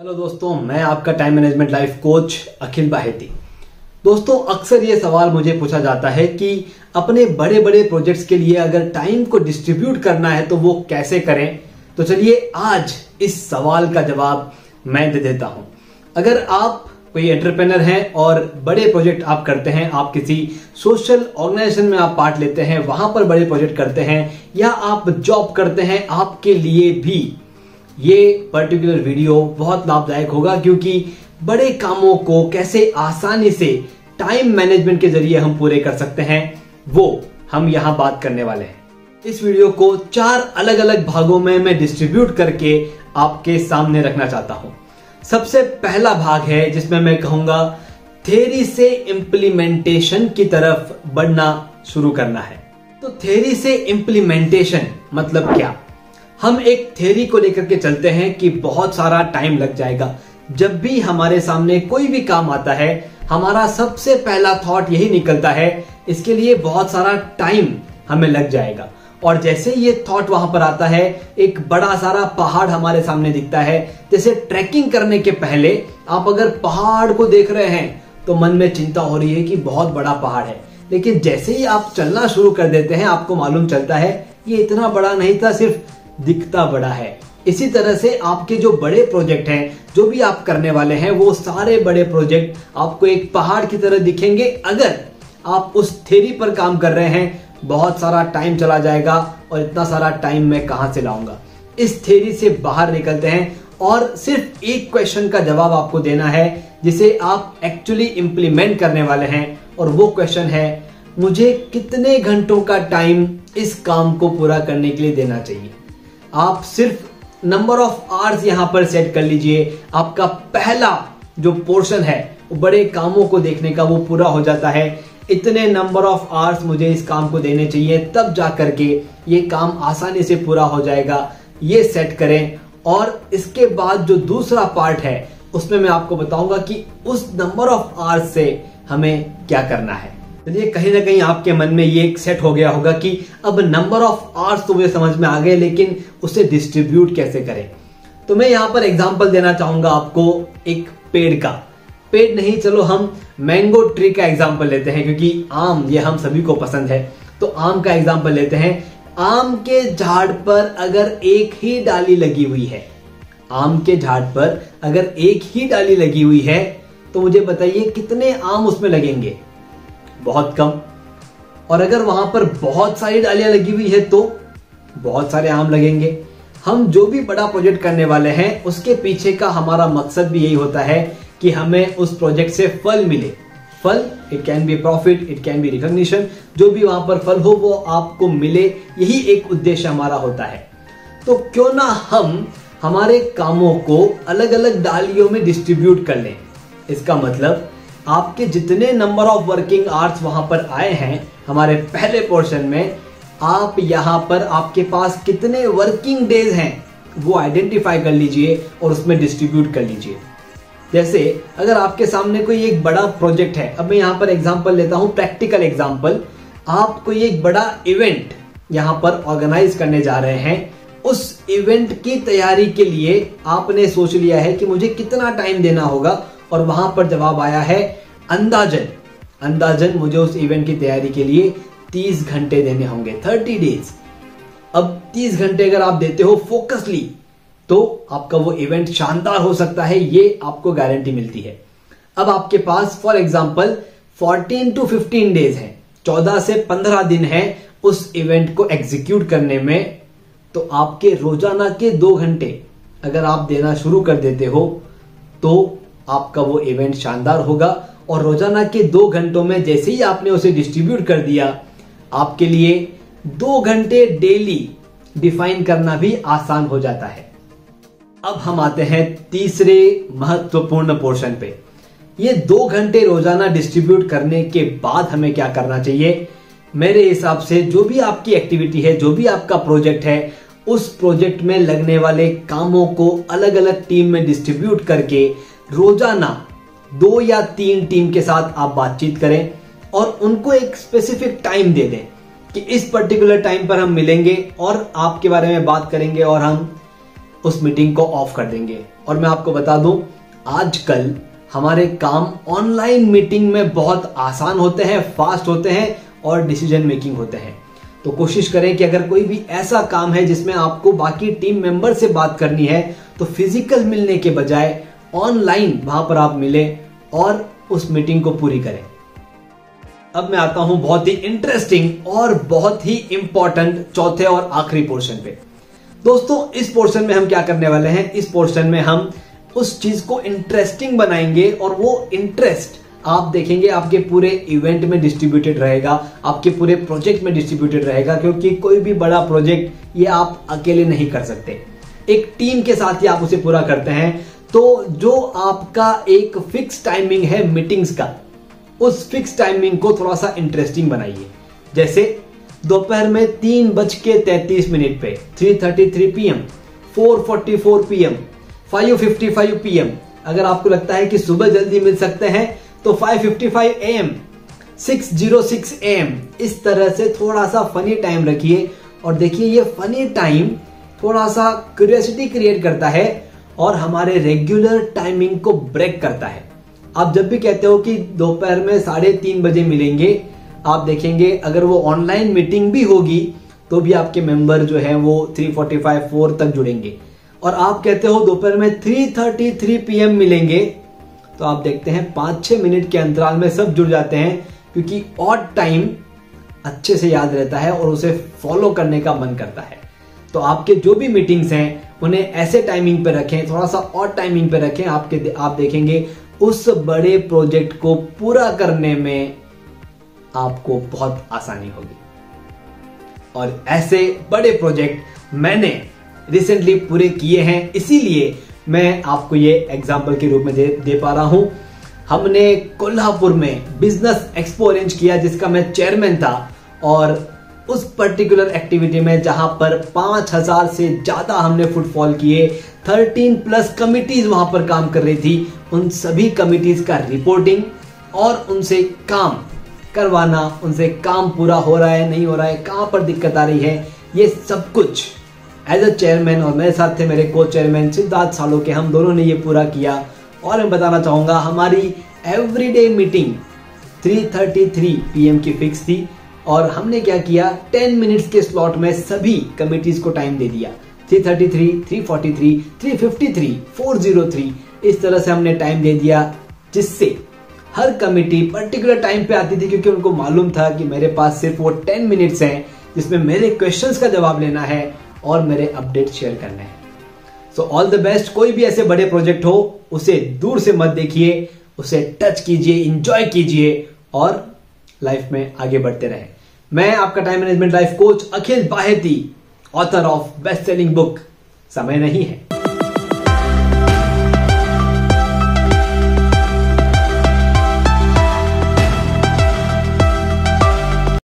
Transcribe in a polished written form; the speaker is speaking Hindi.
हेलो दोस्तों, मैं आपका टाइम मैनेजमेंट लाइफ कोच अखिल बाहेती। दोस्तों, अक्सर ये सवाल मुझे पूछा जाता है कि अपने बड़े बड़े प्रोजेक्ट्स के लिए अगर टाइम को डिस्ट्रीब्यूट करना है तो वो कैसे करें। तो चलिए आज इस सवाल का जवाब मैं दे देता हूं। अगर आप कोई एंटरप्रेन्योर हैं और बड़े प्रोजेक्ट आप करते हैं, आप किसी सोशल ऑर्गेनाइजेशन में आप पार्ट लेते हैं, वहां पर बड़े प्रोजेक्ट करते हैं, या आप जॉब करते हैं, आपके लिए भी ये पर्टिकुलर वीडियो बहुत लाभदायक होगा, क्योंकि बड़े कामों को कैसे आसानी से टाइम मैनेजमेंट के जरिए हम पूरे कर सकते हैं वो हम यहां बात करने वाले हैं। इस वीडियो को 4 अलग अलग भागों में मैं डिस्ट्रीब्यूट करके आपके सामने रखना चाहता हूं। सबसे पहला भाग है जिसमें मैं कहूंगा थ्योरी से इंप्लीमेंटेशन की तरफ बढ़ना शुरू करना है। तो थ्योरी से इंप्लीमेंटेशन मतलब क्या? हम एक थ्योरी को लेकर के चलते हैं कि बहुत सारा टाइम लग जाएगा। जब भी हमारे सामने कोई भी काम आता है, हमारा सबसे पहला थॉट यही निकलता है, इसके लिए बहुत सारा टाइम हमें लग जाएगा। और जैसे ये थॉट वहां पर आता है, एक बड़ा सारा पहाड़ हमारे सामने दिखता है। जैसे ट्रैकिंग करने के पहले आप अगर पहाड़ को देख रहे हैं तो मन में चिंता हो रही है कि बहुत बड़ा पहाड़ है, लेकिन जैसे ही आप चलना शुरू कर देते हैं आपको मालूम चलता है ये इतना बड़ा नहीं था, सिर्फ दिखता बड़ा है। इसी तरह से आपके जो बड़े प्रोजेक्ट हैं, जो भी आप करने वाले हैं, वो सारे बड़े प्रोजेक्ट आपको एक पहाड़ की तरह दिखेंगे अगर आप उस थ्योरी पर काम कर रहे हैं। बहुत सारा टाइम चला जाएगा और इतना सारा टाइम मैं कहां से लाऊंगा। इस थ्योरी से बाहर निकलते हैं और सिर्फ एक क्वेश्चन का जवाब आपको देना है जिसे आप एक्चुअली इंप्लीमेंट करने वाले हैं, और वो क्वेश्चन है मुझे कितने घंटों का टाइम इस काम को पूरा करने के लिए देना चाहिए। आप सिर्फ नंबर ऑफ आवर्स यहां पर सेट कर लीजिए। आपका पहला जो पोर्शन है वो बड़े कामों को देखने का, वो पूरा हो जाता है। इतने नंबर ऑफ आवर्स मुझे इस काम को देने चाहिए, तब जाकर के ये काम आसानी से पूरा हो जाएगा। ये सेट करें और इसके बाद जो दूसरा पार्ट है उसमें मैं आपको बताऊंगा कि उस नंबर ऑफ आवर्स से हमें क्या करना है। चलिए, कहीं ना कहीं आपके मन में ये एक सेट हो गया होगा कि अब नंबर ऑफ आवर्स तो मुझे समझ में आ गए, लेकिन उसे डिस्ट्रीब्यूट कैसे करें। तो मैं यहां पर एग्जांपल देना चाहूंगा आपको एक पेड़ का। पेड़ नहीं, चलो हम मैंगो ट्री का एग्जांपल लेते हैं, क्योंकि आम ये हम सभी को पसंद है। तो आम का एग्जांपल लेते हैं। आम के झाड़ पर अगर एक ही डाली लगी हुई है, आम के झाड़ पर अगर एक ही डाली लगी हुई है, तो मुझे बताइए कितने आम उसमें लगेंगे? बहुत कम। और अगर वहां पर बहुत सारी डालियां लगी हुई है तो बहुत सारे आम लगेंगे। हम जो भी बड़ा प्रोजेक्ट करने वाले हैं उसके पीछे का हमारा मकसद भी यही होता है कि हमें उस प्रोजेक्ट से फल मिले। फल, it can be profit, it can be recognition, जो भी वहां पर फल हो वो आपको मिले, यही एक उद्देश्य हमारा होता है। तो क्यों ना हम हमारे कामों को अलग अलग डालियों में डिस्ट्रीब्यूट कर लें। इसका मतलब आपके जितने नंबर ऑफ वर्किंग आवर्स वहां पर आए हैं हमारे पहले पोर्शन में, आप यहां पर आपके पास कितने वर्किंग डेज हैं वो आइडेंटिफाई कर लीजिए और उसमें डिस्ट्रीब्यूट कर लीजिए। जैसे अगर आपके सामने कोई एक बड़ा प्रोजेक्ट है, अब मैं यहां पर एग्जांपल लेता हूं, प्रैक्टिकल एग्जांपल। आप कोई एक बड़ा इवेंट यहां पर ऑर्गेनाइज करने जा रहे हैं। उस इवेंट की तैयारी के लिए आपने सोच लिया है कि मुझे कितना टाइम देना होगा, और वहां पर जवाब आया है अंदाजन मुझे उस इवेंट की तैयारी के लिए 30 घंटे देने होंगे, 30 डेज। अब 30 घंटे अगर आप देते हो फोकसली तो आपका वो इवेंट शानदार हो सकता है, ये आपको गारंटी मिलती है। अब आपके पास फॉर एग्जांपल 14 to 15 डेज हैं, 14 से 15 दिन है उस इवेंट को एग्जीक्यूट करने में। तो आपके रोजाना के 2 घंटे अगर आप देना शुरू कर देते हो तो आपका वो इवेंट शानदार होगा। और रोजाना के 2 घंटों में जैसे ही आपने उसे डिस्ट्रीब्यूट कर दिया, आपके लिए 2 घंटे डेली डिफाइन करना भी आसान हो जाता है। अब हम आते हैं तीसरे महत्वपूर्ण पोर्शन पे। ये 2 घंटे रोजाना डिस्ट्रीब्यूट करने के बाद हमें क्या करना चाहिए? मेरे हिसाब से जो भी आपकी एक्टिविटी है, जो भी आपका प्रोजेक्ट है, उस प्रोजेक्ट में लगने वाले कामों को अलग अलग टीम में डिस्ट्रीब्यूट करके रोजाना 2 या 3 टीम के साथ आप बातचीत करें और उनको एक स्पेसिफिक टाइम दे दें कि इस पर्टिकुलर टाइम पर हम मिलेंगे और आपके बारे में बात करेंगे और हम उस मीटिंग को ऑफ कर देंगे। और मैं आपको बता दूं, आजकल हमारे काम ऑनलाइन मीटिंग में बहुत आसान होते हैं, फास्ट होते हैं और डिसीजन मेकिंग होते हैं। तो कोशिश करें कि अगर कोई भी ऐसा काम है जिसमें आपको बाकी टीम मेंबर से बात करनी है तो फिजिकल मिलने के बजाय ऑनलाइन वहां पर आप मिलें और उस मीटिंग को पूरी करें। अब मैं आता हूं बहुत ही इंटरेस्टिंग और बहुत ही इंपॉर्टेंट चौथे और आखिरी पोर्शन पे। दोस्तों, इस पोर्शन में हम क्या करने वाले हैं? इस पोर्शन में हम उस चीज को इंटरेस्टिंग बनाएंगे और वो इंटरेस्ट आप देखेंगे आपके पूरे इवेंट में डिस्ट्रीब्यूटेड रहेगा, आपके पूरे प्रोजेक्ट में डिस्ट्रीब्यूटेड रहेगा, क्योंकि कोई भी बड़ा प्रोजेक्ट ये आप अकेले नहीं कर सकते, एक टीम के साथ ही आप उसे पूरा करते हैं। तो जो आपका एक फिक्स टाइमिंग है मीटिंग्स का, उस फिक्स टाइमिंग को थोड़ा सा इंटरेस्टिंग बनाइए। जैसे दोपहर में 3:33 पे, 3:33 PM, 4:44 PM, 5:55 PM। अगर आपको लगता है कि सुबह जल्दी मिल सकते हैं तो 5:55 AM, 6:06 AM, इस तरह से थोड़ा सा फनी टाइम रखिए। और देखिए, ये फनी टाइम थोड़ा सा क्यूरियोसिटी क्रिएट करता है और हमारे रेगुलर टाइमिंग को ब्रेक करता है। आप जब भी कहते हो कि दोपहर में 3:30 बजे मिलेंगे, आप देखेंगे अगर वो ऑनलाइन मीटिंग भी होगी तो भी आपके मेंबर जो है वो 3:45, 4 तक जुड़ेंगे। और आप कहते हो दोपहर में 3:33 PM मिलेंगे, तो आप देखते हैं 5-6 मिनट के अंतराल में सब जुड़ जाते हैं, क्योंकि ऑड टाइम अच्छे से याद रहता है और उसे फॉलो करने का मन करता है। तो आपके जो भी मीटिंग्स हैं उन्हें ऐसे टाइमिंग पे रखें, थोड़ा सा ऑड टाइमिंग पे रखें। आप देखेंगे उस बड़े प्रोजेक्ट को पूरा करने में आपको बहुत आसानी होगी। और ऐसे बड़े प्रोजेक्ट मैंने रिसेंटली पूरे किए हैं, इसीलिए मैं आपको ये एग्जाम्पल के रूप में दे पा रहा हूं। हमने कोल्हापुर में बिजनेस एक्सपो अरेंज किया जिसका मैं चेयरमैन था, और उस पर्टिकुलर एक्टिविटी में जहां पर 5000 से ज्यादा हमने फुटफॉल किए, 13+ कमिटीज वहां पर काम कर रही थी। उन सभी कमिटीज का रिपोर्टिंग और उनसे काम करवाना, उनसे काम पूरा हो रहा है नहीं हो रहा है, कहां पर दिक्कत आ रही है, ये सब कुछ एज अ चेयरमैन, और मेरे साथ थे मेरे को चेयरमैन सिद्धार्थ सालों के, हम दोनों ने ये पूरा किया। और मैं बताना चाहूंगा हमारी एवरीडे मीटिंग 3:33 PM की फिक्स थी, और हमने क्या किया, 10 मिनट्स के स्लॉट में सभी कमिटीज को टाइम दे दिया। 3:33, 3:43, 3:53, 4:03, इस तरह से हमने टाइम दे दिया, जिससे हर कमिटी पर्टिकुलर टाइम पे आती थी, क्योंकि उनको मालूम था कि मेरे पास सिर्फ वो 10 मिनट्स हैं जिसमें मेरे क्वेश्चंस का जवाब लेना है और मेरे अपडेट शेयर करने हैं। So all the best. कोई भी ऐसे बड़े प्रोजेक्ट हो उसे दूर से मत देखिए, उसे टच कीजिए, इंजॉय कीजिए और लाइफ में आगे बढ़ते रहें। मैं आपका time management life coach Akhil Baheti, author of best selling book समय नहीं है।